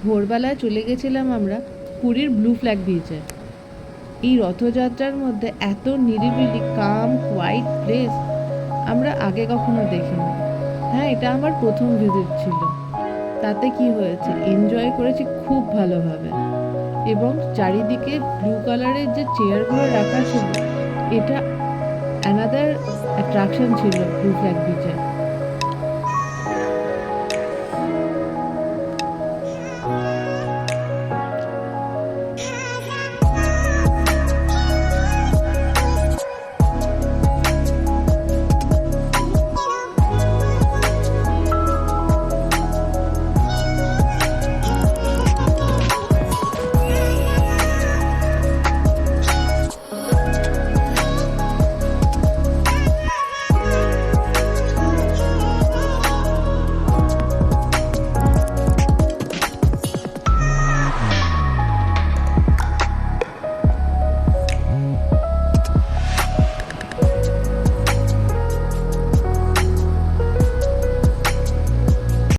ভোরবেলায় চলে গেছিলাম আমরা পুরীর ব্লু ফ্ল্যাগ বিচে। এই রথযাত্রার মধ্যে এত নিরিবিলি কাম কোয়াইট প্লেস আমরা আগে কখনো দেখিনি। হ্যাঁ, এটা আমার প্রথম ভিজিট ছিল। তাতে কি হয়েছে, এনজয় করেছি খুব ভালোভাবে। এবং চারিদিকে ব্লু কালারের যে চেয়ারগুলো রাখা ছিল, এটা অ্যানাদার অ্যাট্রাকশন ছিল ব্লু ফ্ল্যাগ বিচে।